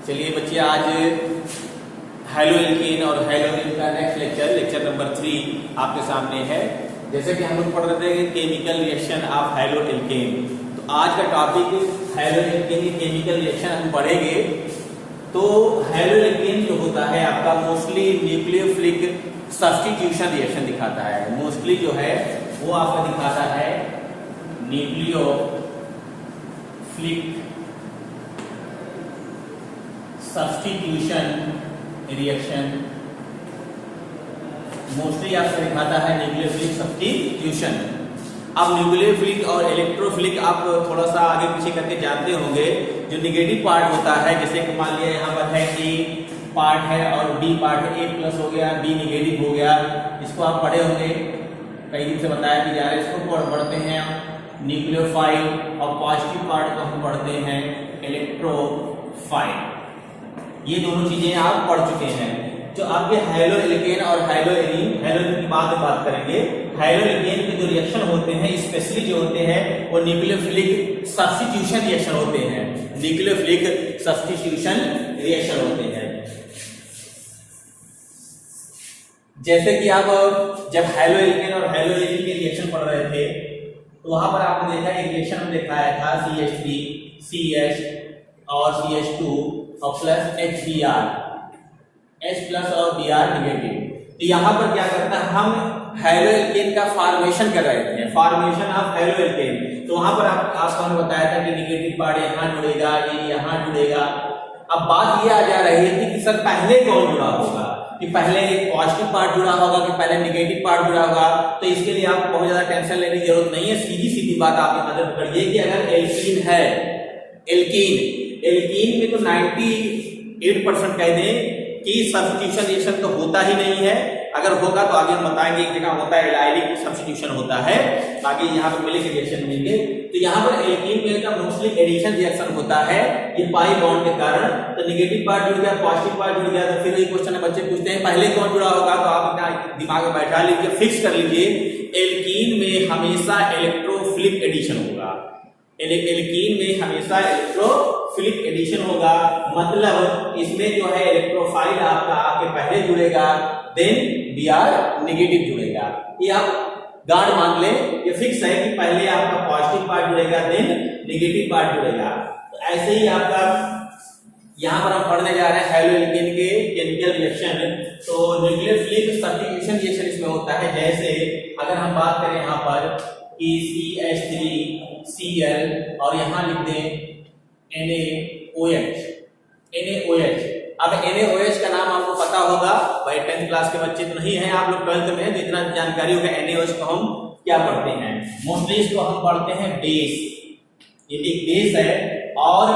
चलिए बच्चे, आज हैलोएल्केन और हैलोजन का नेक्स्ट लेक्चर नंबर 3 आपके सामने है। जैसे कि हम लोग पढ़ रहे थे केमिकल रिएक्शन ऑफ हैलोएल्केन, तो आज का टॉपिक हैलोएल्केन की केमिकल रिएक्शन हम पढ़ेंगे। तो हैलोएल्केन जो होता है आपका मोस्टली न्यूक्लियोफिलिक सब्स्टिट्यूशन रिएक्शन दिखाता है। मोस्टली जो है वो आपका दिखाता है न्यूक्लियोफिलिक सब्स्टिट्यूशन रिएक्शन, मोस्टली आपको दिखाता है न्यूक्लियोफिलिक सब्स्टिट्यूशन। अब न्यूक्लियोफिलिक और इलेक्ट्रोफिलिक आप थोड़ा सा आगे पीछे करके जानते होंगे। जो निगेटिव पार्ट होता है, जैसे कि मान लिया यहाँ पर है ए पार्ट है और बी पार्ट है, ए प्लस हो गया, बी निगेटिव हो गया। इसको आप पढ़े होंगे, कई दिन से बताया कि जा रहा है। इसको पढ़ते हैं न्यूक्लियोफाइल और पॉजिटिव पार्ट को हम पढ़ते हैं इलेक्ट्रोफाइल। ये दोनों चीजें आप पढ़ चुके हैं। जो आपके हैलोएल्केन और हैलोजन की बात करेंगे। हैलोएल्केन के जो रिएक्शन होते हैं स्पेशली जो होते हैं वो न्यूक्लियोफिलिक सब्स्टिट्यूशन रिएक्शन होते हैं। न्यूक्लियोफिलिक सब्स्टिट्यूशन रिएक्शन होते हैं। जैसे कि आप जब हैलोएल्केन और हैलोजन के रिएक्शन पढ़ रहे थे तो वहां पर आपने देखा एक रिएक्शन में दिखाया था CH3 CH और CH2 और प्लस HBr, H प्लस और Br निगेटिव। तो यहाँ पर क्या करता है, हम हैलोएल्केन का फॉर्मेशन कर रहे थे, फॉर्मेशन ऑफ हैलोएल्केन। तो वहां पर आपको हमने बताया था कि निगेटिव पार्ट यहाँ जुड़ेगा, ये यहाँ जुड़ेगा। अब बात ये आ जा रही थी कि सर पहले कौन जुड़ा होगा, कि पहले पॉजिटिव पार्ट जुड़ा होगा कि पहले निगेटिव पार्ट जुड़ा होगा। तो इसके लिए आपको बहुत ज्यादा टेंशन लेने की जरूरत नहीं है। सीधी बात आप नजर पकड़िए कि अगर एल्कीन है, एल्कीन में तो 98% कह दें कि सब्स्टिट्यूशन रिएक्शन तो होता ही नहीं है। अगर होगा तो आगे हम बताएंगे, एक जगह होता है एल्काइलिक सब्स्टिट्यूशन होता है, बाकी यहाँ पर मिले के रिएक्शन मिलेंगे। तो यहाँ पर एल्कीन में का मोस्टली एडिशन रिएक्शन होता है, ये पाई बॉन्ड के कारण। तो निगेटिव पार्ट जुड़ गया, पॉजिटिव पार्ट जुड़ गया। तो फिर ये क्वेश्चन है, बच्चे पूछते हैं पहले कौन जुड़ा होगा। तो आप अपना दिमाग में बैठा लीजिए, फिक्स कर लीजिए, एल्कीन में हमेशा इलेक्ट्रोफिलिक एडिशन होगा। एल्कीन में हमेशा इलेक्ट्रोफिलिक एडिशन होगा, मतलब इसमें जो है इलेक्ट्रोफाइल आपका आके पहले जुड़ेगा, देन Br नेगेटिव जुड़ेगा। ये आप गार्ड मान ले, ये फिक्स है कि पहले आपका पॉजिटिव पार्ट जुड़ेगा, देन नेगेटिव पार्ट जुड़ेगा। तो ऐसे ही आपका यहाँ पर हम पढ़ने जा रहे हैं हैलोएल्केन के केमिकल रिएक्शन। तो न्यूक्लियोफिलिक सब्स्टिट्यूशन रिएक्शन इसमें होता है। जैसे अगर हम बात करें यहाँ पर कि CH3Cl और यहाँ लिख दें NaOH। अब NaOH का नाम आपको पता होगा भाई, 10th क्लास के बच्चे तो नहीं है, आप लोग 12th में हैं, तो इतना जानकारी होगा। NaOH को हम क्या पढ़ते हैं, मोस्टली इसको हम पढ़ते हैं बेस। ये एक बेस है और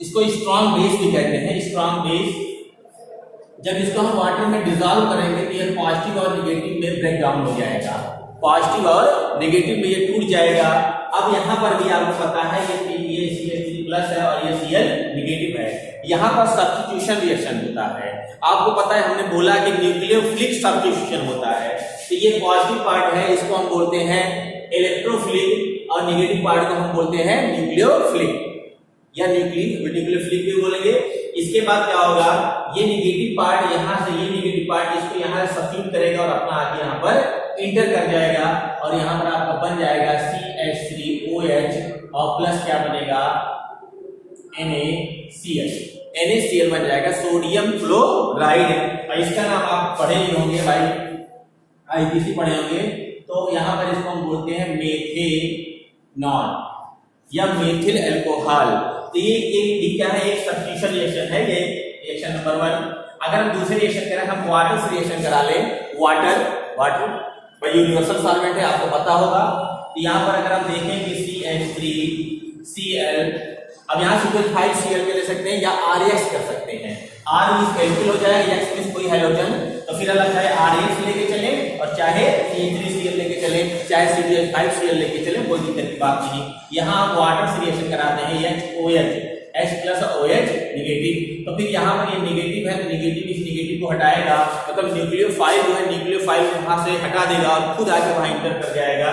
इसको स्ट्रॉन्ग बेस भी कहते हैं। स्ट्रॉन्ग बेस जब इसको हम वाटर में डिसॉल्व करेंगे तो ये पॉजिटिव और निगेटिव में ब्रेक डाउन हो जाएगा, पॉजिटिव और नेगेटिव में ये टूट जाएगा। अब यहाँ पर भी आपको पता है ये CH3 प्लस है और ये Cl नेगेटिव है। यहाँ पर सब्स्टिट्यूशन रिएक्शन होता है। आपको पता है, हमने बोला कि न्यूक्लियोफिलिक सब्स्टिट्यूशन होता है। तो ये पॉजिटिव पार्ट है, इसको हम बोलते हैं इलेक्ट्रोफिलिक, और नेगेटिव पार्ट को हम बोलते हैं न्यूक्लियोफिलिक या न्यूक्लियोफिलिक भी बोलेंगे। इसके बाद क्या होगा, ये नेगेटिव पार्ट यहाँ से, ये नेगेटिव पार्ट इसको यहाँ से सब्स्टिट्यूट करेगा और अपना आगे यहाँ पर इंटर कर जाएगा और यहाँ पर आपका बन जाएगा CH3OH और प्लस क्या बनेगा NaCl बन जाएगा, सोडियम क्लोराइड। और इसका नाम आप पढ़े ही होंगे भाई, IPC पढ़े होंगे। तो यहाँ पर इसको हम बोलते हैं मेथेनॉल या मेथिल अल्कोहल। तो ये क्या है, एक सब्स्टिट्यूशन रिएक्शन है। ये रिएक्शन नंबर 1। अगर हम दूसरे रिएक्शन करें, हम वाटर से रिएक्शन करा लें, वाटर यूनिवर्सल सॉल्वेंट है, आपको पता होगा। तो यहाँ पर अगर हम देखें कि CH3Cl, अब यहाँ से कोई 5Cl ले सकते हैं या RX कर सकते हैं। R मींस एल्किल हो जाएगा, X मींस कोई हैलोजन। तो फिर अगर चाहे RX लेके चले और चाहे CH3Cl लेके चले, चाहे CH5Cl लेके चले, कोई दिक्कत की बात नहीं। यहाँ आप वाटर से रिएक्शन कराते हैं, HOH, H plus OH negative. तो फिर यहाँ पर ये निगेटिव है, तो निगेटिव इस निगेटिव को हटाएगा, मतलब न्यूक्लियोफाइल जो है न्यूक्लियोफाइल वहां से हटा देगा और खुद आके वहां इंटर कर जाएगा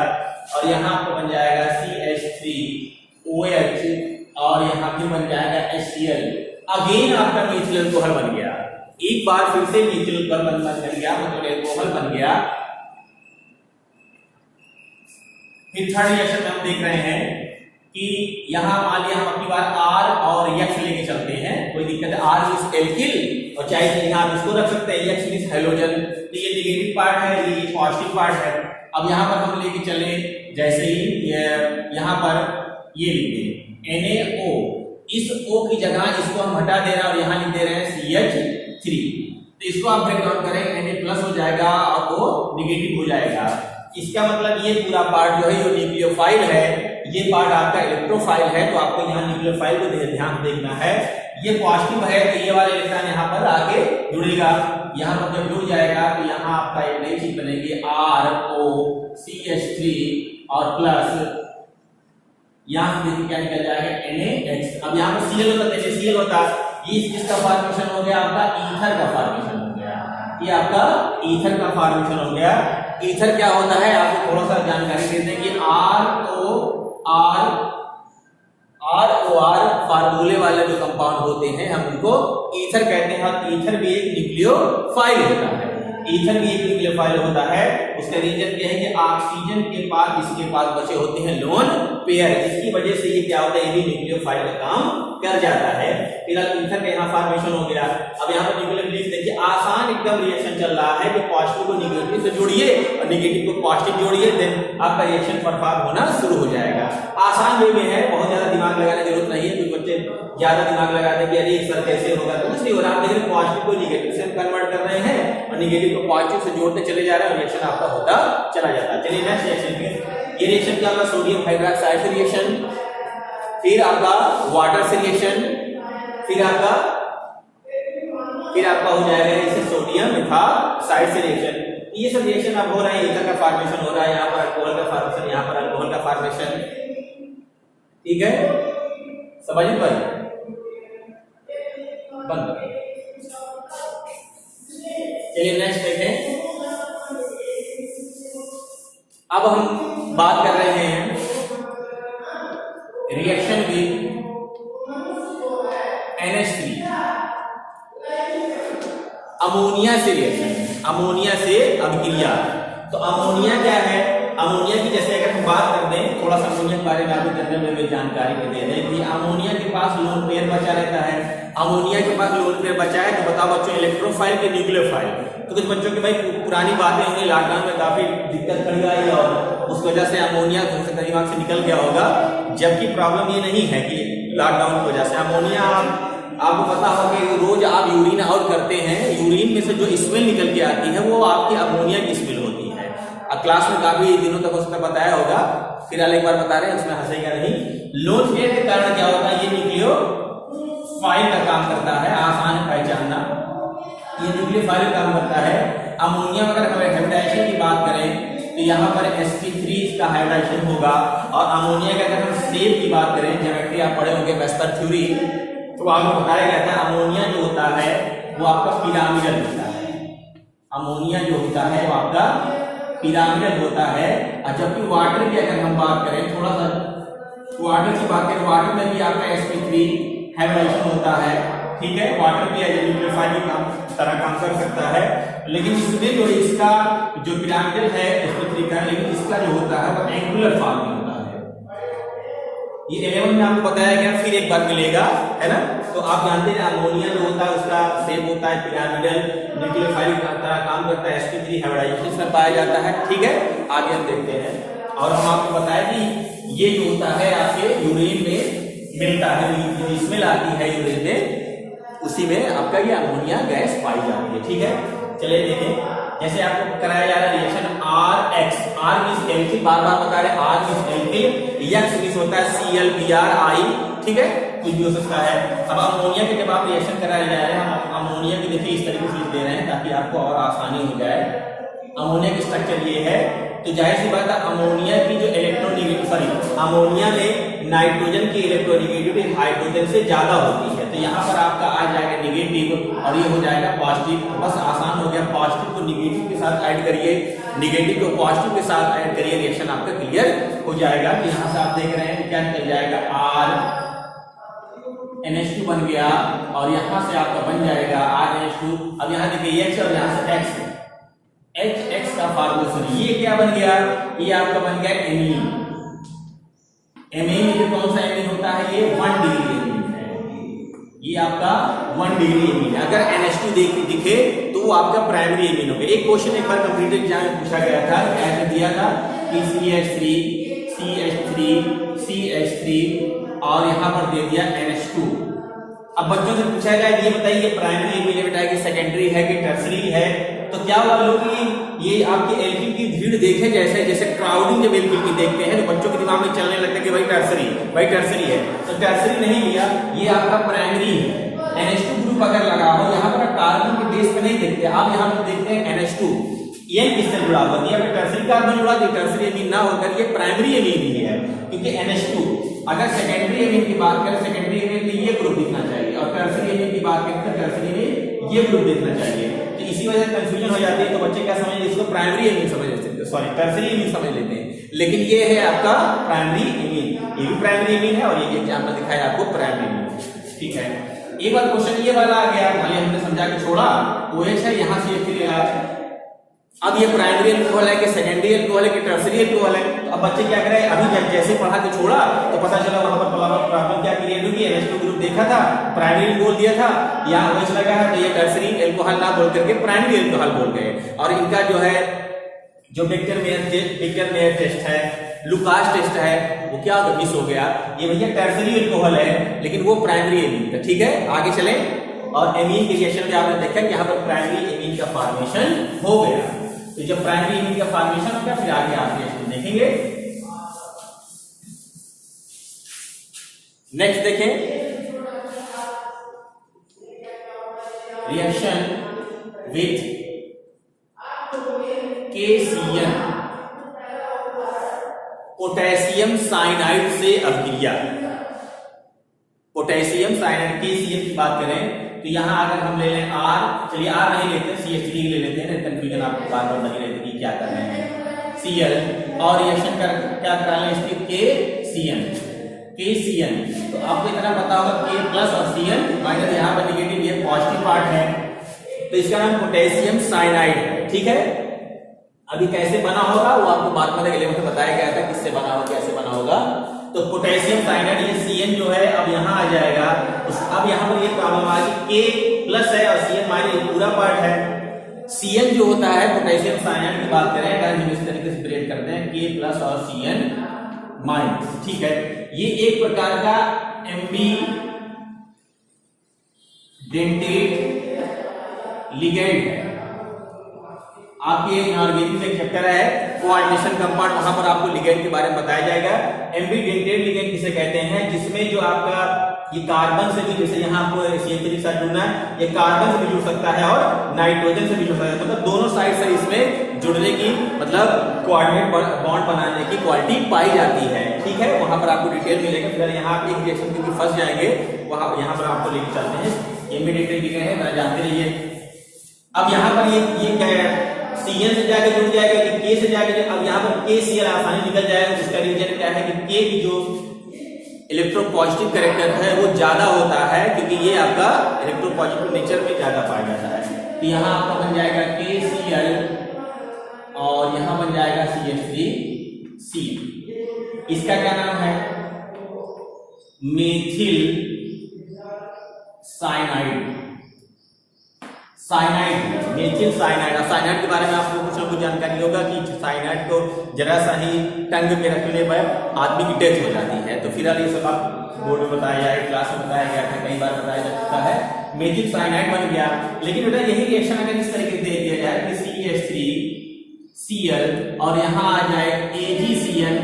और यहाँ आपको बन जाएगा CH3OH और यहाँ फिर बन जाएगा HCl अगेन आपका मीथिल अल्कोहल बन गया, एक बार फिर से मीथिल अल्कोहल बन गया, मतलब अल्कोहल बन गया। फिर थर्ड रिएक्शन में हम देख रहे हैं कि यहां मान लिया हम अपनी बार R और X लेके चलते हैं, कोई दिक्कत है। R मींस एल्किल और चाहे यहां आप इसको रख सकते हैं, X मींस हाइड्रोजन, तो ये नेगेटिव पार्ट है, ये पॉजिटिव पार्ट है। अब यहां पर हम लेके चले, जैसे ही यहां पर ये लिख दें NaO, इस O की जगह इसको हम हटा दे रहे हैं और यहां लिख दे रहे हैं CH3, तो इसको आप ब्रेक डाउन करें, Na प्लस हो जाएगा और O नेगेटिव हो जाएगा। इसका मतलब ये पूरा पार्ट जो है ये न्यूक्लियोफाइल है, ये पार्ट आपका इलेक्ट्रोफाइल है, तो आपको यहाँ न्यूक्लियोफाइल को ध्यान देखना है। ये पॉजिटिव है तो ये वाला इलेक्ट्रॉन यहाँ पर आगे जुड़ेगा, यहाँ पर जब जुड़ जाएगा तो यहाँ आपका एक नई चीज बनेगी ROCH3 और प्लस यहाँ देखिए क्या निकल जाएगा NaH। अब यहाँ पर Cl होता है, Cl होता ये किसका फॉर्मेशन हो गया, आपका ईथर का फॉर्मेशन हो गया, ये आपका ईथर का फॉर्मेशन हो गया। ईथर क्या होता है आपको थोड़ा सा जानकारी देते हैं कि ROR फार्मूले वाले जो कंपाउंड होते हैं हम उनको ईथर कहते हैं, और ईथर भी एक न्यूक्लियोफाइल होता है, ईथर भी एक न्यूक्लियोफाइल होता है। उसका रीजन क्या है कि ऑक्सीजन के पास इसके पास बचे होते हैं लोन पेयर, जिसकी वजह से ये क्या होता है, ये भी न्यूक्लियोफाइल का काम कर जाता है। फिलहाल ईथर का यहाँ फॉर्मेशन हो गया। अब यहाँ पर न्यूक्लियोफिलिक देखिए आसान एकदम रिएक्शन चल रहा है कि पॉजिटिव को नेगेटिव से जोड़िए और नेगेटिव को पॉजिटिव जोड़िए, देन आपका रिएक्शन परफॉर्म होना शुरू हो जाएगा। आसान वे में है, बहुत ज्यादा दिमाग लगाने की जरूरत नहीं है। कुछ बच्चे ज्यादा दिमाग लगाते हैं कि अरे सर कैसे होगा, तो कुछ नहीं हो रहा। आप देख रहे पॉजिटिव को नेगेटिव से कन्वर्ट कर रहे हैं और नेगेटिव को पॉजिटिव से जोड़ते चले जा रहे हैं और रिएक्शन आपका होता चला जाता है। चलिए नेक्स्ट रिएक्शन में, ये रिएक्शन क्या होगा, सोडियम हाइड्रोक्साइड से रिएक्शन, फिर आपका वाटर से रिएक्शन, फिर आपका हो जाएगा इसे सोडियम मेथॉक्साइड से रिएक्शन। ये सब रिएक्शन अब हो रहे हैं, ईथर का फॉर्मेशन हो रहा है, यहाँ पर अल्कोहल का फॉर्मेशन, यहाँ पर अल्कोहल का फॉर्मेशन, ठीक है, समझ भाई बंद। चलिए नेक्स्ट देखें। अब हम बात कर रहे हैं रिएक्शन विद NH3, अमोनिया से रिएक्शन, अमोनिया से अभिक्रिया। तो अमोनिया क्या है, अमोनिया की जैसे अगर हम बात कर दें, थोड़ा सा अमोनिया के बारे में आपको जनरल में जानकारी दे दें कि अमोनिया के पास लोन पेयर बचा रहता है। अमोनिया के पास लोन पेयर बचा है तो बताओ बच्चों, इलेक्ट्रोफाइल के न्यूक्लियोफाइल। तो कुछ बच्चों की भाई पुरानी बातें होंगी, लॉकडाउन में काफी दिक्कत पड़ गई और उस वजह से अमोनिया दिमाग से निकल गया होगा, जबकि प्रॉब्लम ये नहीं है कि लॉकडाउन की वजह से अमोनिया, आपको पता होगा कि रोज आप यूरिन आउट करते हैं, यूरिन में से जो स्मेल निकल के आती है वो आपकी अमोनिया की स्मेल होती है। अब क्लास में काफी दिनों तक उसने बताया होगा, फिलहाल एक बार बता रहे हैं, उसमें हंसेगा नहीं। लोन पेयर के कारण क्या होता है, ये न्यूक्लियोफाइल का काम करता है, आसान है पहचानना, ये न्यूक्लियोफाइल काम करता है। अमोनिया अगर हम हाइब्रिडाइजेशन की बात करें तो यहाँ पर sp3 का हाइब्रिडाइजेशन होगा, और अमोनिया के अगर हम शेप की बात करें, ज्योमेट्री आप पढ़े होंगे वेस्पर थ्योरी, तो आपको बताया गया था अमोनिया जो होता है वो आपका पिरामिडल होता है। अमोनिया जो होता है वो आपका पिरामिडल होता है। और जबकि वाटर की अगर हम बात करें, थोड़ा सा वाटर की बात करें, वाटर में भी आपका sp3 हाइब्रिडाइजेशन होता है, ठीक है। वाटर भी एज न्यूक्लियोफाइल की तरह काम कर सकता है, लेकिन इसमें जो इसका जो पिरामिडल है sp3 का, लेकिन इसका जो होता है वो एंगुलर फॉर्म में होता है। ये 11 में आपको बताया गया, फिर एक बार मिलेगा, है ना। तो आप जानते हैं अमोनिया जो होता है उसका शेप होता है पिरामिडल, न्यूक्लियोफाइल का तरह काम करता है, sp3 हाइब्रिडाइजेशन में पाया जाता है, ठीक है। आगे हम देखते हैं, और हम आपको बताया कि ये जो होता है आपके यूरिन में मिलता है, जो स्मेल आती है यूरिन में, उसी में आपका ये अमोनिया गैस पाई जाती है, ठीक है। चलिए देखें, जैसे आपको कराया जा रहा है reaction RX, R means alkyl, बार-बार बता रहे हैं R means alkyl, X means होता है ClBr, ठीक है, कुछ भी हो सकता है। अब अमोनिया के जब आप रिएक्शन कराया जा रहे हैं, हम अमोनिया की देखिए इस तरीके से लिख दे रहे हैं ताकि आपको और आसानी हो जाए। अमोनिया की स्ट्रक्चर ये है, तो जाहिर सी बात है अमोनिया की जो अमोनिया में नाइट्रोजन की इलेक्ट्रोनेगेटिविटी हाइड्रोजन से ज्यादा होती है, तो यहाँ पर आपका आ जाएगा नेगेटिव और ये हो जाएगा पॉजिटिव। बस आसान हो गया, पॉजिटिव को नेगेटिव के साथ ऐड करिए, नेगेटिव को पॉजिटिव के साथ ऐड करिए, रिएक्शन आपका क्लियर हो जाएगा। तो यहाँ से आप देख रहे हैं क्या निकल जाएगा, NH2 बन गया और यहां से आपका बन जाएगा RNH2। अब यहां देखिए H और यहां से X है, HX का फॉर्मेशन ये क्या बन गया, ये आपका बन गया एमीन। एमीन ये कौन सा एमीन होता है, ये 1 डिग्री एमीन है, ये आपका 1 डिग्री एमीन है। अगर NH2 दिखे तो वो आपका प्राइमरी एमीन हो गया। एक क्वेश्चन एक बार कंप्यूटर एग्जाम में पूछा गया था, ऐसे दिया था कि CH3 CH3 CH3 और यहां पर दे दिया NH2। अब बच्चों से पूछा गया ये बताइए प्राइमरी एमीन है बेटा कि सेकेंडरी है कि टर्सरी है, तो क्या हुआ लोग कि ये आपके एल्किन की भीड़ देखे जैसे जैसे क्राउडिंग जब एल्किन की देखते हैं तो बच्चों के दिमाग में चलने लगता है कि भाई टर्सरी है, तो टर्सरी नहीं लिया, ये आपका प्राइमरी है। NH2 ग्रुप अगर लगा हो यहाँ पर कार्बन के बेस पे नहीं देखते, आप यहाँ पर देखते हैं NH2 ये किससे जुड़ा हुआ है, यहाँ टर्सरी कार्बन जुड़ा, टर्सरी एमीन ना होकर ये प्राइमरी एमीन ही है, क्योंकि NH2 अगर सेकेंडरी एमीन की बात करें, सेकेंडरी एमीन में ये ग्रुप दिखना चाहिए और टर्सरी एमीन की बात करें तो टर्सरी में ये ग्रुप दिखना चाहिए। तो इसी वजह से कंफ्यूजन हो जाती है, तो बच्चे क्या समझ, इसको प्राइमरी एमीन समझ लेते हैं, सॉरी टर्सरी एमीन समझ लेते हैं, लेकिन ये है आपका प्राइमरी एमीन, ये भी प्राइमरी एमीन है और ये एग्जांपल दिखाया आपको प्राइमरी एमीन। ठीक है, एक बार क्वेश्चन ये वाला आ गया, भले हमने समझा के छोड़ा, OH है यहां से फिर अब ये प्राइमरी अल्कोहल है कि सेकेंडरी अल्कोहल है कि टर्सरी अल्कोहल है। तो अब बच्चे क्या करें, अभी जैसे पढ़ा के छोड़ा तो पता चला वहां पर प्रॉब्लम क्या क्रिएट होगी, NH2 ग्रुप देखा था, प्राइमरी बोल दिया था, यहाँ OH लगा है तो ये टर्सरी अल्कोहल ना बोल करके प्राइमरी अल्कोहल बोल गए। और इनका जो है जो बेकर मेयर टेस्ट है, लुकास टेस्ट है, वो क्या मिस हो गया, ये भैया टर्सरी अल्कोहल है लेकिन वो प्राइमरी एमीन था। ठीक है, आगे चले, और एमीन के रिएक्शन में आपने देखा कि यहाँ पर प्राइमरी एमीन का फॉर्मेशन हो गया। तो जब प्राइमरी एमीन का फॉर्मेशन हो गया फिर आगे आप रिएक्शन देखेंगे। नेक्स्ट देखें, reaction with KCN, potassium cyanide से अभिक्रिया। पोटेशियम साइनाइड KCN की बात करें तो यहां अगर हम ले लें R, चलिए R नहीं लेते, CH3 ले लेते हैं, कंफ्यूजन आपको बार बार नहीं रहती कि क्या कर रहे हैं, Cl और रिएक्शन कर क्या करा लें इसकी KCN। तो आपको इतना पता होगा K प्लस और Cl माइनस, यहाँ पर निगेटिव ये पॉजिटिव पार्ट है, तो इसका नाम पोटेशियम साइनाइड है। ठीक है, अभी कैसे बना होगा वो आपको बाद में अगले में बताया गया था किससे बना होगा कैसे बना होगा। तो पोटेशियम साइनाइड ये Cn जो है अब यहाँ आ जाएगा, अब यहाँ पर ये प्रॉब्लम आ गई, K प्लस है और Cn माइनस, ये पूरा पार्ट है। Cn जो होता है पोटेशियम साइनाइड की बात करें अगर हम इस तरीके से ब्रेक करते हैं K प्लस और Cn माइनस। ठीक है, ये एक प्रकार का एम्बीडेंटेट लिगेंड है। आपके इनऑर्गेनिक एक चैप्टर है कोऑर्डिनेशन कंपाउंड, वहां पर आपको लिगेंड के बारे में बताया जाएगा। एम्बीडेंटेट लिगेंड किसे कहते हैं, जिसमें जो आपका ये कार्बन से भी, जैसे यहाँ आपको CH3 के साथ जुड़ना है, ये कार्बन से भी जुड़ सकता है और नाइट्रोजन से भी जुड़ सकता है, मतलब दोनों साइड से इसमें जुड़ने की, मतलब कोऑर्डिनेट बॉन्ड बनाने की क्वालिटी पाई जाती है। ठीक है, वहां पर आपको डिटेल मिलेगा। फिर यहाँ आप एक रिएक्शन क्योंकि फंस जाएंगे, वहां यहाँ पर आपको लेके चलते हैं। एम्बीडेंटेट लिगेंड है, जानते रहिए। अब यहाँ पर ये क्या है, Cn से जाके जुड़ जाएगा कि K से जाके, अब यहाँ पर KCl आसानी निकल जाएगा। उसका रीजन क्या है कि K की जो इलेक्ट्रोपॉजिटिव कैरेक्टर है वो ज्यादा होता है, क्योंकि ये आपका इलेक्ट्रोपॉजिटिव नेचर में ज्यादा पाया जाता है। तो यहाँ आपका बन जाएगा KCl और यहाँ बन जाएगा CH3Cl। इसका क्या नाम है, methyl cyanide. Methyl cyanide. Cyanide के बारे में आपको कुछ ना कुछ जानकारी होगा कि साइनाइड को जरा सा ही टंग पे रखने पर आदमी की डेथ हो जाती है। तो फिलहाल ये सब आप बोर्ड में बताया गया, क्लास में बताया गया था, कई बार बताया जा चुका है। मेथिल साइनाइड बन गया, लेकिन बेटा यही रिएक्शन अगर इस तरीके से दे दिया जाए कि CH3Cl और यहाँ आ जाए AgCN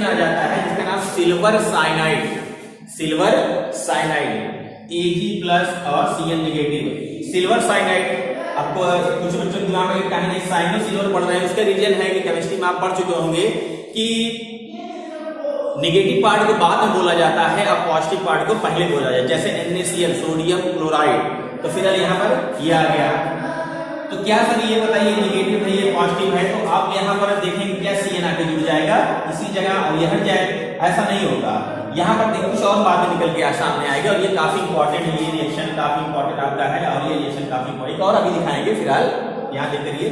आ जाता है, जिसका नाम सिल्वर साइनाइड। Ag प्लस और Cn निगेटिव, सिल्वर साइनाइड। आपको कुछ बच्चों दिमाग में कहीं साइनो सिल्वर पढ़ रहे हैं, उसका रीजन है कि केमिस्ट्री में आप पढ़ चुके होंगे कि नेगेटिव पार्ट को बाद में बोला जाता है और पॉजिटिव पार्ट को पहले बोला जाता है, जैसे NaCl सोडियम क्लोराइड। तो फिर यहाँ पर ये आ गया। तो क्या सर ये बताइए, नेगेटिव है ये पॉजिटिव है, तो आप यहाँ पर देखेंगे क्या Cn आके जुड़ जाएगा इसी जगह और यह हट जाए, ऐसा नहीं होगा। यहाँ पर देखो कुछ और बातें निकल के सामने आएगा और ये काफी इंपॉर्टेंट है, ये रिएक्शन काफी इंपॉर्टेंट आपका है और ये रिएक्शन काफी इंपॉर्टेंट और अभी दिखाएंगे। फिलहाल यहाँ देख करिए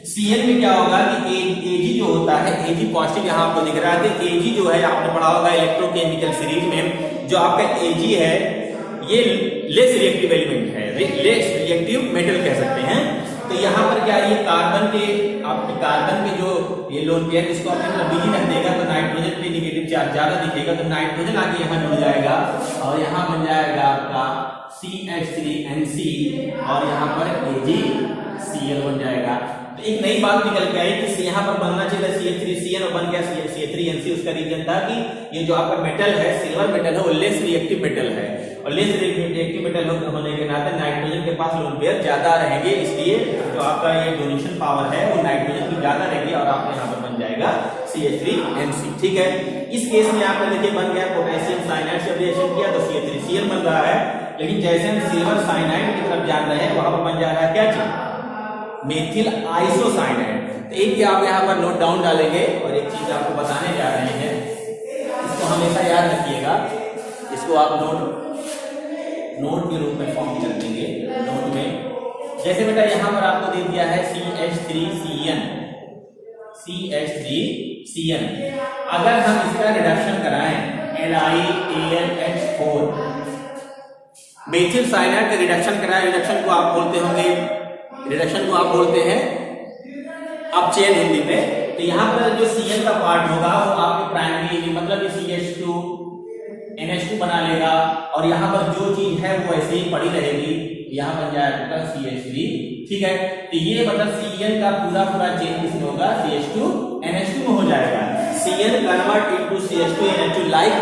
Cl में क्या होगा कि Ag जो होता है, Ag पॉजिटिव यहाँ आपको दिख रहा है। Ag जो है आपने पढ़ा होगा इलेक्ट्रोकेमिकल सीरीज में, जो आपका Ag है ये लेस रिएक्टिव एलिमेंट है, लेस रिएक्टिव मेटल कह सकते हैं। तो यहाँ पर क्या ये कार्बन के जो ये लोन पेयर इसको आपने बिजी रख देगा तो नाइट्रोजन पे नेगेटिव चार्ज ज्यादा दिखेगा, तो नाइट्रोजन आके यहाँ जुड़ जाएगा और यहाँ बन जाएगा आपका CH3NC और यहाँ पर AgCl बन जाएगा। तो एक नई बात निकल के आई कि यहाँ पर बनना चाहिए CH3Cl और बन गया CH3NC। उसका रीजन था कि ये जो आपका मेटल है, सिल्वर मेटल है, वो लेस रिएक्टिव मेटल है और लेस रिएक्टिव मेटल होने के नाते नाइट्रोजन के पास लोन पेयर ज्यादा रहेंगे, इसलिए जो आपका ये डोनेशन पावर है वो नाइट्रोजन की ज्यादा रहेगी और आपका यहाँ पर बन जाएगा CH3NC। ठीक है, इस केस में आपका देखिए बन गया पोटेशियम साइनाइड से रिएक्शन किया तो CH3Cl बन रहा है, लेकिन जैसे हम सिल्वर साइनाइड की तरफ जा रहे हैं वहां पर बन जा रहा है क्या चीज, मेथिल आइसोसाइनाइड। तो एक आप यहाँ पर नोट डाउन डालेंगे और एक चीज आपको बताने जा रहे हैं, इसको हमेशा याद रखिएगा, इसको आप नोट के रूप में फॉर्म कर देंगे। नोट में जैसे बेटा यहाँ पर आपको दे दिया है CH3CN, अगर हम इसका रिडक्शन कराएं LiAlH4 मेथिल साइनाइड का रिडक्शन कराएं, रिडक्शन को आप बोलते हैं अपचयन हिंदी में। तो यहाँ पर जो Cl का पार्ट होगा वो आपके प्राइमरी मतलब CH2NH2 बना लेगा और यहाँ पर जो चीज है वो ऐसे ही पड़ी रहेगी, यहाँ बन जाएगा CH3। ठीक है, तो ये मतलब Cl का पूरा चेंज किसमें होगा, CH2NH2 में हो जाएगा। Cl convert into CH2NH2 like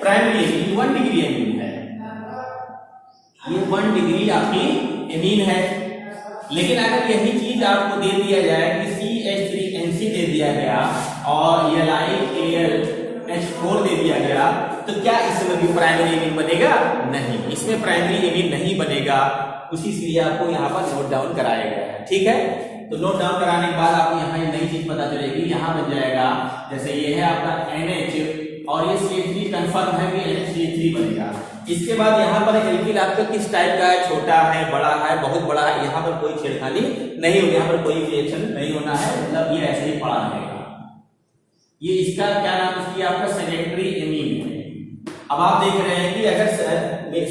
primary amine 1 degree amine है, ये 1 डिग्री आपकी एमीन है। लेकिन अगर यही चीज आपको दे दिया जाए कि CH3NC दे दिया गया और LiAlH4 दे दिया गया, तो क्या इसमें भी प्राइमरी एमीन बनेगा? नहीं, इसमें प्राइमरी एमीन नहीं बनेगा, उसी से आपको यहाँ पर नोट डाउन कराया गया है। ठीक है, तो नोट डाउन कराने के बाद आपको यहाँ नई चीज पता चलेगी, यहाँ बन जाएगा जैसे ये है आपका NH और ये CH3 कंफर्म है कि NH3 बनेगा। इसके बाद यहाँ पर एल्किल आपका किस टाइप का है, छोटा है, बड़ा है, बहुत बड़ा है, यहाँ पर कोई छेड़खानी नहीं होगी, यहाँ पर कोई रिएक्शन नहीं होना है, मतलब ये ऐसे ही पड़ा रहेगा। ये इसका क्या नाम इसकी आपका सेकेंडरी एमीन है। अब आप देख रहे हैं कि अगर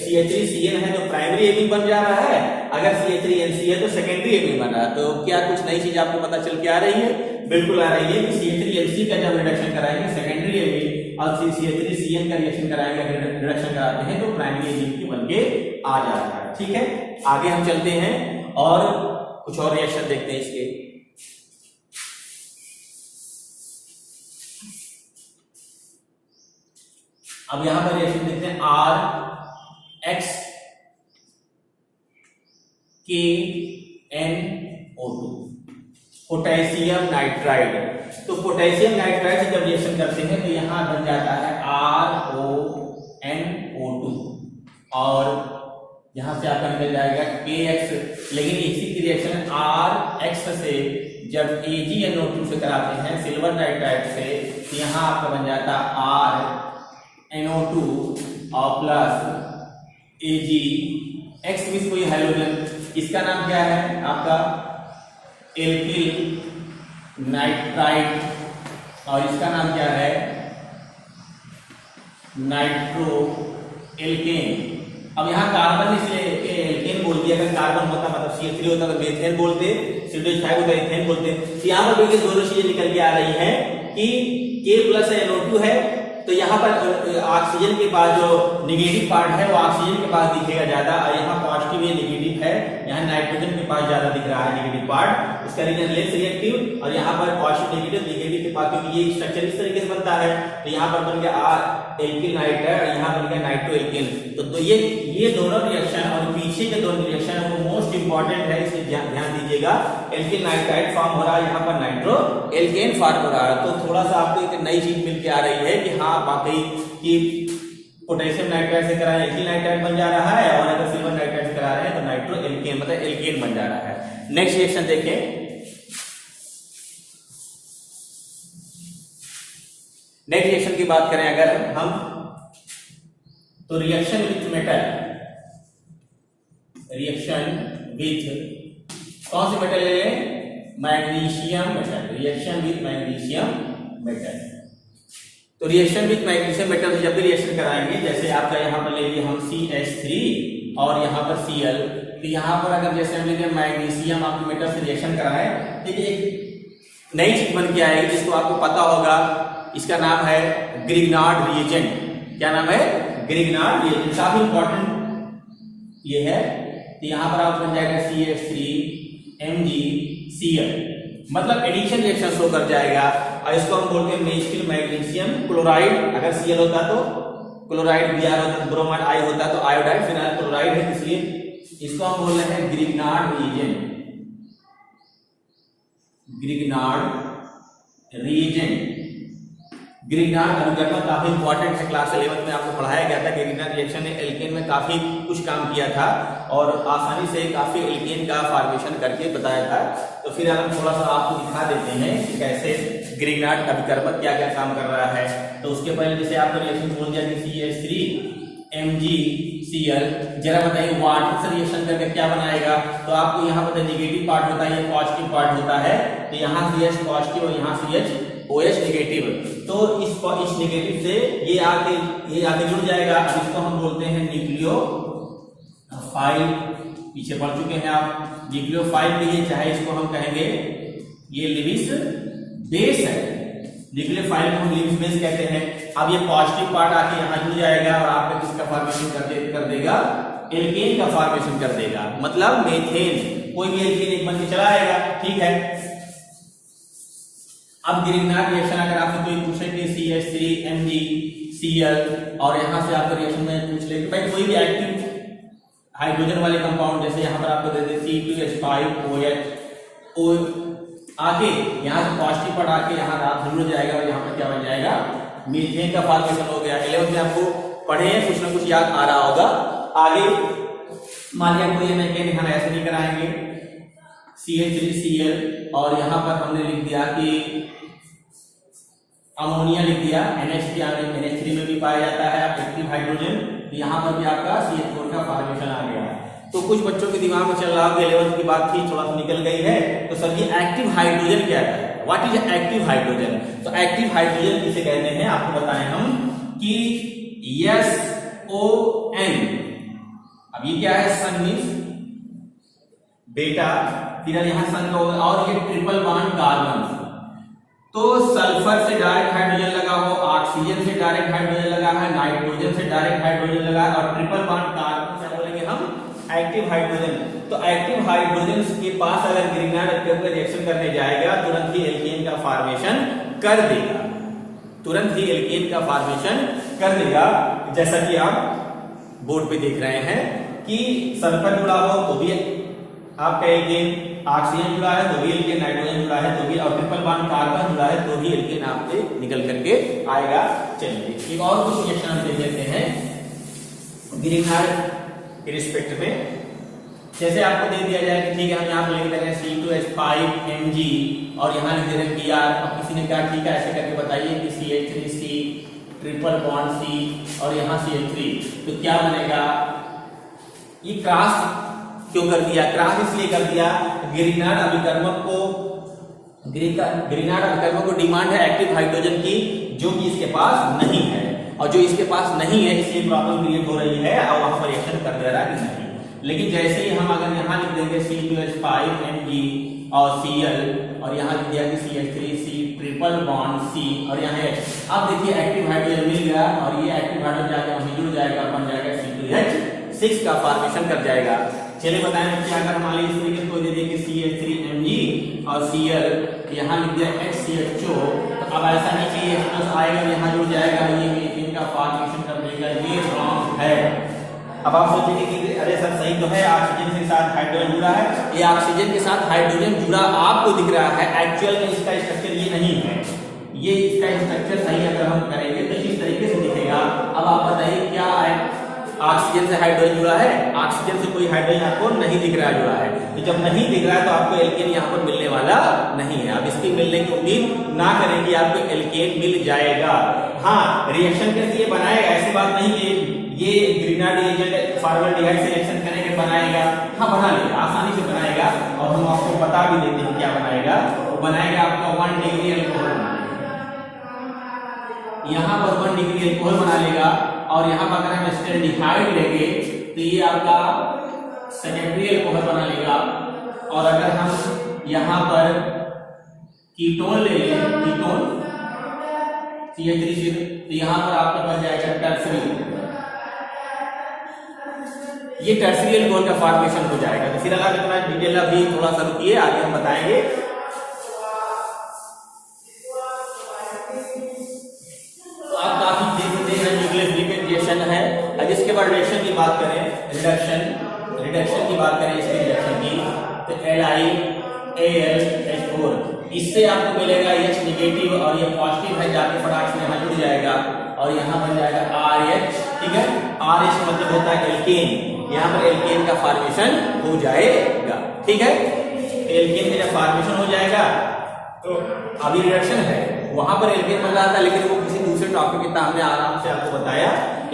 CH3Cl है तो प्राइमरी एमीन बन जा रहा है, अगर CH3NC है तो सेकेंडरी एमीन बन रहा है। तो क्या कुछ नई चीज आपको पता चल के आ रही है? बिल्कुल आ रही है कि CH3NC का जब रिडक्शन कराएंगे सेकेंडरी एमीन और CH3Cl का रिएक्शन कराएंगे, रिडक्शन कराते हैं तो प्राइमरी एमीन की बनके आ जाता है। ठीक है, आगे हम चलते हैं और कुछ और रिएक्शन देखते हैं इसके। अब यहां पर रिएक्शन देखते हैं RxKNO2 पोटेशियम नाइट्राइड। तो पोटेशियम नाइट्राइड से जब रिएक्शन करते हैं तो यहां बन जाता है RONO2 और यहां से आपका निकल जाएगा KX। लेकिन इसी की रिएक्शन RX से जब AgNO2 से कराते हैं सिल्वर नाइट्राइड से, तो यहां आपका बन जाता RNO2 और प्लस AgX में कोई हाइड्रोजन, इसका नाम क्या है आपका एल्किल नाइट्राइड और इसका नाम क्या है नाइट्रो एल्केन। अब यहाँ कार्बन इसलिए एल्केन बोल दिया, अगर कार्बन होता मतलब CH3 होता तो मेथेन बोलते, CH5 होता इथेन बोलते। तो यहाँ पर देखिए दोनों चीजें निकल के आ रही हैं कि K+NO2 है, तो यहाँ पर ऑक्सीजन के पास जो निगेटिव पार्ट है वो ऑक्सीजन के पास दिखेगा ज्यादा और यहाँ पॉजिटिव ये निगेटिव है, यहाँ नाइट्रोजन के पास ज्यादा दिख रहा है निगेटिव पार्ट, उसका रीजन लेस रिएक्टिव और यहाँ पर पॉजिटिव निगेटिव के पास, क्योंकि ये स्ट्रक्चर इस तरीके से बनता है। तो यहाँ पर बन गया एल्किल नाइट्राइड और यहाँ बन गया नाइट्रो एल्किल। तो ये दोनों रिएक्शन और पीछे के दोनों रिएक्शन है वो मोस्ट इंपॉर्टेंट है, इसलिए ध्यान दीजिएगा। एल्किल नाइट्राइड फॉर्म हो रहा है, यहाँ पर नाइट्रो एल्केन फॉर्म हो रहा है। तो थोड़ा सा आपको एक नई चीज मिल के आ रही है कि हाँ वाकई कि पोटेशियम नाइट्राइड से करा एल्किल नाइट्राइड बन जा रहा है और अगर सिल्वर नाइट्राइड से करा रहे हैं तो नाइट्रो एल्केन मतलब एल्केन बन जा रहा है। नेक्स्ट रिएक्शन देखें। नेक्स्ट रिएक्शन की की बात करें अगर हम, तो reaction with metal, reaction with कौन सी मेटल ले लें, magnesium metal, reaction with magnesium metal. तो रिएक्शन विथ मैग्नीशियम मेटल जब भी रिएक्शन कराएंगे, जैसे आपका यहाँ पर ले लिए हम CH3 और यहाँ पर Cl, तो यहाँ पर अगर जैसे हम लेंगे मैग्नीशियम आपके मेटल से रिएक्शन कराए, तो एक नई चीज बन के आएगी जिसको आपको पता होगा, इसका नाम है ग्रिग्नार्ड रिएजेंट। क्या नाम है, ग्रिग्नार्ड रिएजेंट, काफी इंपॉर्टेंट ये है। तो यहाँ पर आप बन जाएगा CH3MgCl, मतलब एडिशन रिएक्शन शो कर जाएगा, और इसको हम बोलते हैं मेथिल मैग्नीशियम क्लोराइड। अगर Cl होता तो क्लोराइड, Br होता, ब्रोमाइड, I होता तो आयोडाइड, फिनाइल क्लोराइड है, इसलिए इसको हम बोल रहे हैं Grignard reagent, Grignard reagent. Grignard अभिकर्मक काफी इंपॉर्टेंट है, क्लास 11 में आपको पढ़ाया गया था। ग्रिग्नार्ड रिएक्शन ने एल्केन में काफी कुछ काम किया था और आसानी से काफी एल्केन का फॉर्मेशन करके बताया था। तो फिर हम थोड़ा सा आपको दिखा देते हैं कि कैसे ग्रिग्नार्ड अभिकर्मक क्या क्या काम कर रहा है। तो उसके पहले जैसे आपने रिएक्शन बोल दिया कि CH3MgCl, जरा बताइए वाटर से रिएक्शन करके क्या बनाएगा। तो आपको यहाँ पर नेगेटिव पार्ट होता है, ये पॉजिटिव पार्ट होता है, तो यहाँ CH पॉजिटिव और यहाँ CH नेगेटिव। तो इस नेगेटिव से ये आगे जुड़ जाएगा। अब इसको हम बोलते हैं न्यूक्लियोफाइल, पीछे पढ़ चुके हैं आप, न्यूक्लियोफाइल के लिए, चाहे इसको हम कहेंगे ये लिविस बेस है, न्यूक्लियोफाइल को हम लिविस बेस कहते हैं। अब ये पॉजिटिव पार्ट आके यहाँ जुड़ जाएगा और आपका किसका फॉर्मेशन कर देगा, एल्केन का फॉर्मेशन कर देगा, मतलब मेथेन, कोई भी एल्केन एक बन के चला आएगा, ठीक है। अब ग्रिग्नार्ड रिएक्शन अगर आपसे कोई पूछे कि CH3MgCl और यहाँ से आपका रिएक्शन में पूछ ले कि भाई कोई भी एक्टिव हाइड्रोजन वाले कंपाउंड, जैसे यहाँ पर आपको दे दे C2H5OH, आके यहाँ से पॉजिटिव पर आके यहाँ रात जुड़ जाएगा और यहाँ पर क्या बन जाएगा, मीथेन का फॉर्मेशन हो गया। 11th में आपको पढ़े हैं, कुछ ना कुछ याद आ रहा होगा। आगे मान लिया कोई मैकेनिक हम ऐसे नहीं कराएंगे, CH3Cl और यहाँ पर हमने लिख दिया कि अमोनिया लिख दिया, NH3 में भी पाया जाता है एक्टिव हाइड्रोजन, तो यहाँ पर भी आपका CH4 का फॉर्मेशन आ गया। तो कुछ बच्चों के दिमाग में चल रहा होगा 11th की बात थी, थोड़ा सा निकल गई है, तो सर ये एक्टिव हाइड्रोजन क्या है, व्हाट इज एक्टिव हाइड्रोजन। तो एक्टिव हाइड्रोजन किसे कहते हैं आपको बताएं हम कि SON, अब ये क्या है, सन मींस बेटा, फिर यहाँ सन का होगा, और ये ट्रिपल बॉन्ड कार्बन, तो सल्फर से डायरेक्ट हाइड्रोजन लगा हो, ऑक्सीजन से डायरेक्ट हाइड्रोजन लगा है, नाइट्रोजन से डायरेक्ट हाइड्रोजन लगा है, और ट्रिपल बॉन्ड कार्बन से बोलेंगे हम एक्टिव हाइड्रोजन। तो एक्टिव हाइड्रोजन के पास अगर ग्रिग्नार्ड अभिकर्मक रिएक्शन करने जाएगा, तुरंत ही एल्केन का फॉर्मेशन कर देगा, तुरंत ही एल्केन का फॉर्मेशन कर देगा। जैसा कि आप बोर्ड पे देख रहे हैं कि सल्फर जुड़ा हो तो भी आपका एल्केन, ऑक्सीजन जुड़ा है तो भी एल्केन, नाइट्रोजन जुड़ा है तो भी, और ट्रिपल बॉन्ड कार्बन जुड़ा है तो भी एल्केन आपसे निकल करके आएगा। चलिए एक और कुछ रिएक्शन हम देख लेते हैं ग्रिग्नार्ड के रिस्पेक्ट में। जैसे आपको दे दिया जाए कि ठीक है हम यहाँ पर लिख देते हैं C2H5Mg और यहाँ लिख दे रहे हैं Br, अब किसी ने कहा ठीक है ऐसे करके बताइए कि CH3C ट्रिपल बॉन्ड C और यहाँ CH3, तो क्या बनेगा। ये क्रॉस क्यों कर दिया, क्रॉस इसलिए कर दिया, ग्रिग्नार्ड अभिकर्मक को डिमांड है एक्टिव हाइड्रोजन की, जो कि इसके पास नहीं है, और जो इसके पास नहीं है इसलिए प्रॉब्लम क्रिएट हो रही है और वहां पर रिएक्शन कर दे रहा है कि नहीं। लेकिन जैसे ही हम अगर यहाँ लिख देंगे C2H5Mg और Cl और यहाँ लिख दिया कि CH3C ट्रिपल बॉन्ड C और यहाँ H, अब देखिए एक्टिव हाइड्रोजन मिल गया और ये एक्टिव हाइड्रोजन जाके वहीं जुड़ जाएगा, बन जाएगा C2H6 का फॉर्मेशन कर जाएगा। चलिए बताएं क्या अगर मान लीजिए इस तरीके को दे दिए कि CH3Mg और Cl, यहाँ लिख दिया HCHO, तो अब ऐसा नहीं चाहिए प्लस आएगा यहाँ जुड़ जाएगा, ये मीथेन का फॉर्मेशन कर देगा, ये रॉन्ग है। अब आप सोचेंगे कि अरे सर सही तो है, ऑक्सीजन के साथ हाइड्रोजन जुड़ा है, ये ऑक्सीजन के साथ हाइड्रोजन जुड़ा आपको दिख रहा है, एक्चुअल में इसका स्ट्रक्चर ये नहीं है, ये इसका स्ट्रक्चर सही अगर हम करेंगे तो इस तरीके से दिखेगा। अब आप बताइए क्या है, ऑक्सीजन से हाइड्रोजन जुड़ा है, ऑक्सीजन से कोई हाइड्रोजन आपको नहीं दिख रहा जुड़ा है। तो जब नहीं दिख रहा है तो आपको एल्केन यहाँ पर मिलने वाला नहीं है। अब इसकी मिलने की उम्मीद ना करें कि आपको एल्केन मिल जाएगा। हाँ, रिएक्शन कैसे ये बनाएगा, ऐसी बात नहीं कि ये ग्रीनार्ड एजेंट फॉर्मल्डिहाइड से रिएक्शन करेंगे बनाएगा। हाँ, बना लेगा, आसानी से बनाएगा। और हम आपको बता भी देते हैं क्या बनाएगा। वो बनाएगा आपका 1 डिग्री अल्कोहल बना लेगा, यहाँ पर 1 डिग्री अल्कोहल बना लेगा। और यहाँ पर अगर हम एस्टल्डिहाइड लेंगे तो ये आपका सेकेंडरी अल्कोहल बना लेगा। और अगर हम यहाँ पर कीटोन ले लें, कीटोन CH3 तो यहाँ पर आपका बन जाएगा टर्सरी। ये टर्सरी अल्कोहल का फॉर्मेशन हो जाएगा। तो फिर अगर इतना डिटेल अभी थोड़ा सा रुकिए, आगे हम बताएंगे। तो आप काफी देख रहे हैं न्यूक्लियोफिलिक रिएक्शन है। अब इसके बाद रिएक्शन की बात करें, रिडक्शन की बात करें इसके रिएक्शन की, तो LiAlH4 इससे आपको मिलेगा H निगेटिव और ये पॉजिटिव है, जाके फटाक से यहाँ जुड़ जाएगा और यहाँ बन जाएगा RH। ठीक है, RH मतलब होता है एल्केन। यहाँ पर एल्केन का फॉर्मेशन हो जाएगा। ठीक है, एल्केन का जब फॉर्मेशन हो जाएगा तो अभी रिडक्शन है, वहां पर एल्केन बन रहा था, लेकिन वो किसी दूसरे टॉपिक के हमने आराम से आपको बताया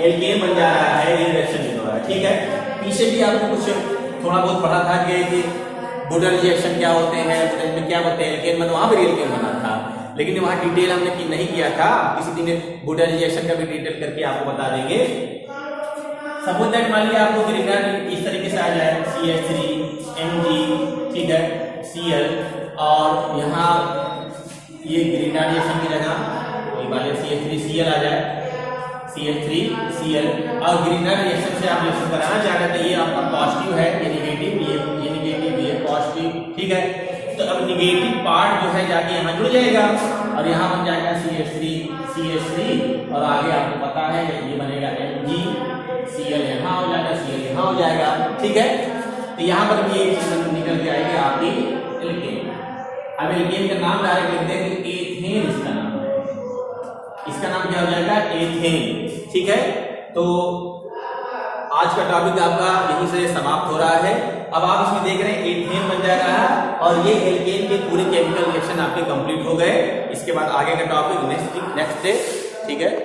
एल्केन बन जा रहा है रिडक्शन के द्वारा। ठीक है, पीछे भी आपको कुछ थोड़ा बहुत पढ़ा था कि बुडल रिएक्शन क्या होते हैं, बुडल में क्या होते हैं, एल्केन बन, वहां पर एल्केन बना था, लेकिन वहां डिटेल हमने नहीं किया था। किसी दिन बुडल रिएक्शन का भी डिटेल करके आपको बता देंगे। सपोज दैट मान लिया आपको ग्रीनर इस तरीके से आ जाए CH3Mg, ठीक है, Cl, और यहाँ ये ग्रीनर रिएक्शन की जगह वही वाले CH3Cl आ जाए, CH3Cl। और ग्रीनर रिएक्शन से आप रिएक्शन कराना चाह रहे थे, ये आपका पॉजिटिव है, ये निगेटिव, ये निगेटिव, ये पॉजिटिव। ठीक है, तो अब निगेटिव पार्ट जो है जाके यहाँ जुड़ जाएगा और यहाँ बन जाएगा CH3 और आगे आपको पता है ये बनेगा Mg, Cl यहाँ हो जाएगा, Cl यहाँ हो जाएगा। ठीक है, तो यहाँ पर भी एक चीज निकल के आएगी आपकी एल्केन। अब एल्केन का नाम डायरेक्ट लिख देंगे एथेन, इसका नाम है, इसका नाम क्या हो जाएगा एथेन। ठीक है, तो आज का टॉपिक आपका यहीं से समाप्त हो रहा है। अब आप इसमें देख रहे हैं एथेन बन जा रहा है और ये एल्केन के पूरे केमिकल रिएक्शन आपके कंप्लीट हो गए। इसके बाद आगे का टॉपिक नेक्स्ट डे। ठीक है।